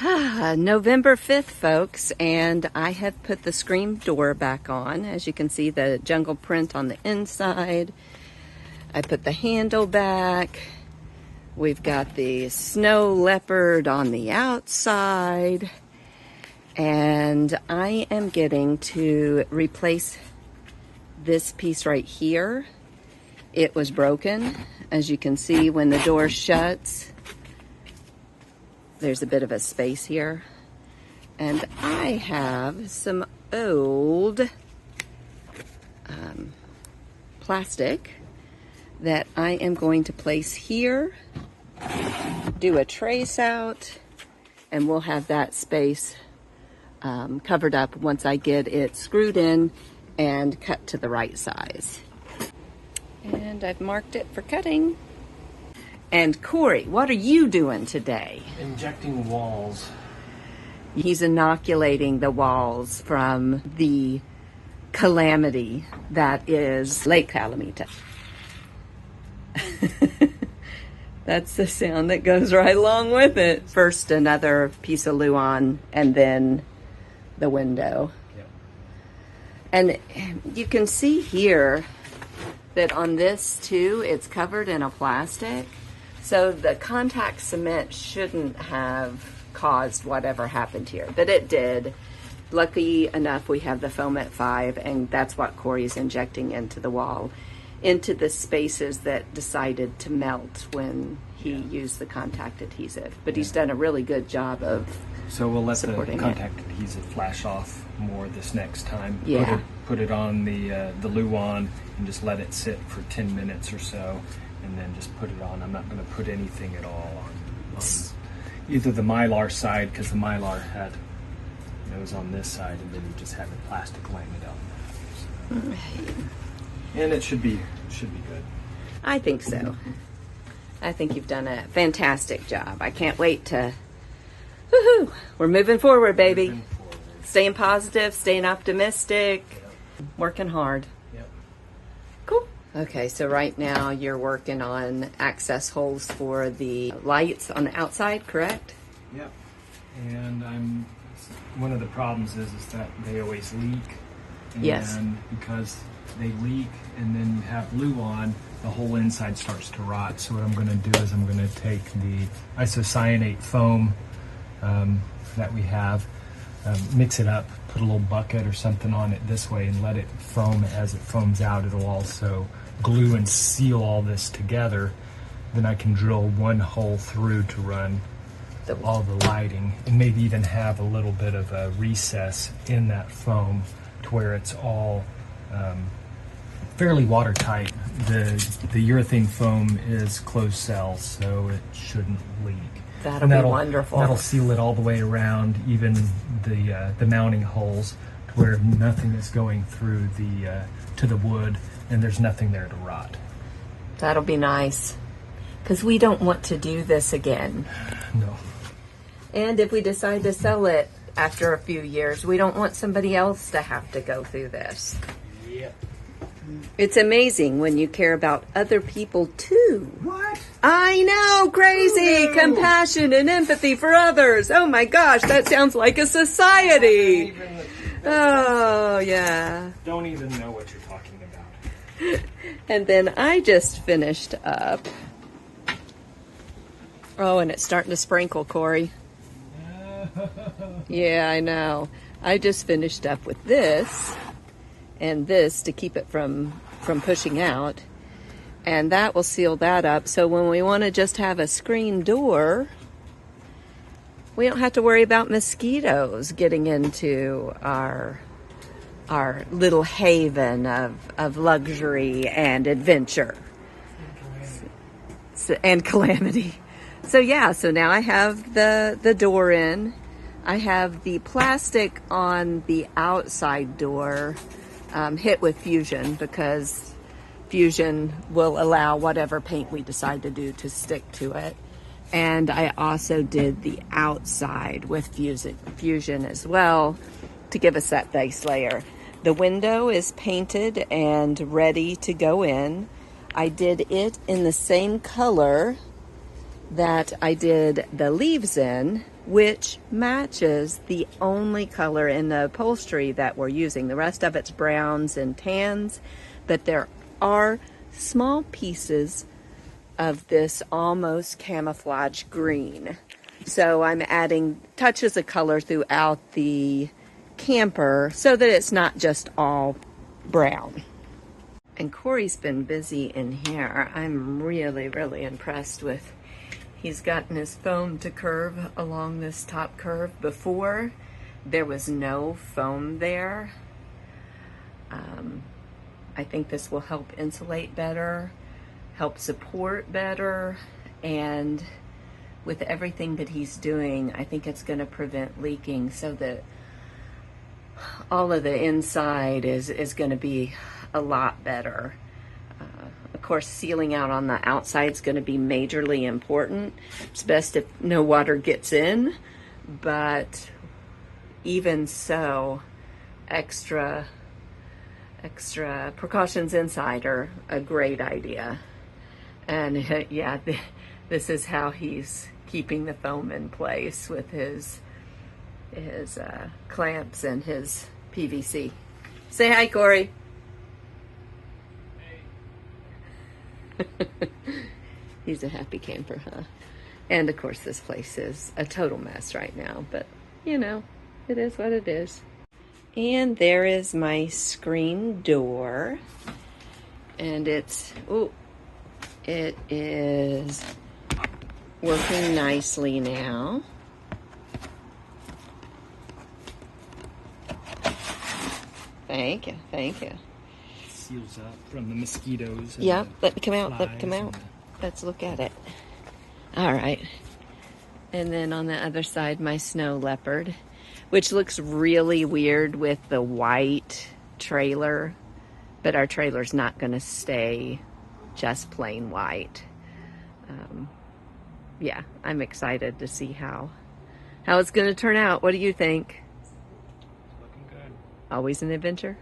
November 5th, folks, and I have put the screen door back on. As you can see, the jungle print on the inside. I put the handle back. We've got the snow leopard on the outside. And I am getting to replace this piece right here. It was broken. As you can see, when the door shuts, there's a bit of a space here. And I have some old plastic that I am going to place here, do a trace out, and we'll have that space covered up once I get it screwed in and cut to the right size. And I've marked it for cutting. And Cory, what are you doing today? Injecting walls. He's inoculating the walls from the calamity that is Lake Calamita. That's the sound that goes right along with it. First another piece of luan and then the window. Yep. And you can see here that on this too, it's covered in a plastic. So the contact cement shouldn't have caused whatever happened here, but it did. Lucky enough, we have the foam at 5, and that's what Cory's injecting into the wall, into the spaces that decided to melt when he used the contact adhesive. But he's done a really good job of So we'll let the supporting contact adhesive flash off more this next time. Yeah. Put it on the luan and just let it sit for 10 minutes or so, and then just put it on. I'm not going to put anything at all on either the Mylar side, because the Mylar had was on this side, and then you just had the plastic laminate on there. So. And it should be good. I think so. I think you've done a fantastic job. I can't wait to, woohoo, we're moving forward, baby. Moving forward. Staying positive, staying optimistic, working hard. Yep. Cool. Okay, so right now you're working on access holes for the lights on the outside, correct? Yep. And one of the problems is that they always leak. And Yes. because they leak and then you have luan, the whole inside starts to rot. So what I'm going to do is I'm going to take the isocyanate foam that we have, mix it up, put a little bucket or something on it this way, and let it foam. As it foams out, it'll also glue and seal all this together. Then I can drill one hole through to run all the lighting, and maybe even have a little bit of a recess in that foam to where it's all fairly watertight. The urethane foam is closed cell, so it shouldn't leak. That'll be wonderful. That'll seal it all the way around, even the mounting holes, to where nothing is going through to the wood, and there's nothing there to rot. That'll be nice, because we don't want to do this again. No. And if we decide to sell it after a few years, we don't want somebody else to have to go through this. Yep. It's amazing when you care about other people too. What? I know, crazy. Oh, no. Compassion and empathy for others. Oh my gosh, that sounds like a society. Oh, yeah. Don't even know what you're talking about. And then I just finished up. Oh, and it's starting to sprinkle, Cory. Yeah, I know. I just finished up with this and this to keep it from pushing out. And that will seal that up. So when we want to just have a screen door, we don't have to worry about mosquitoes getting into our little haven of luxury and adventure. And calamity. So yeah, so now I have the door in. I have the plastic on the outside door hit with Fusion, because Fusion will allow whatever paint we decide to do to stick to it. And I also did the outside with Fusion as well to give us that base layer. The window is painted and ready to go in. I did it in the same color that I did the leaves in, which matches the only color in the upholstery that we're using. The rest of it's browns and tans, but there are small pieces of this almost camouflage green. So I'm adding touches of color throughout the camper so that it's not just all brown. And Cory's been busy in here. I'm really, really impressed with, he's gotten his foam to curve along this top curve. Before, there was no foam there. I think this will help insulate better, help support better, and with everything that he's doing, I think it's going to prevent leaking so that all of the inside is going to be a lot better. Of course, sealing out on the outside is going to be majorly important. It's best if no water gets in, but even so, extra precautions inside are a great idea. And yeah, this is how he's keeping the foam in place with his clamps and his PVC. Say hi, Cory. Hey. He's a happy camper, huh? And of course, this place is a total mess right now, but you know, it is what it is. And there is my screen door, and it is working nicely now. Thank you, thank you. Seals up from the mosquitoes. Yeah, let me come out, let me come out. Let's look at it. All right. And then on the other side, my snow leopard, which looks really weird with the white trailer, but our trailer's not going to stay just plain white. Yeah, I'm excited to see how it's going to turn out. What do you think? Looking good. Always an adventure?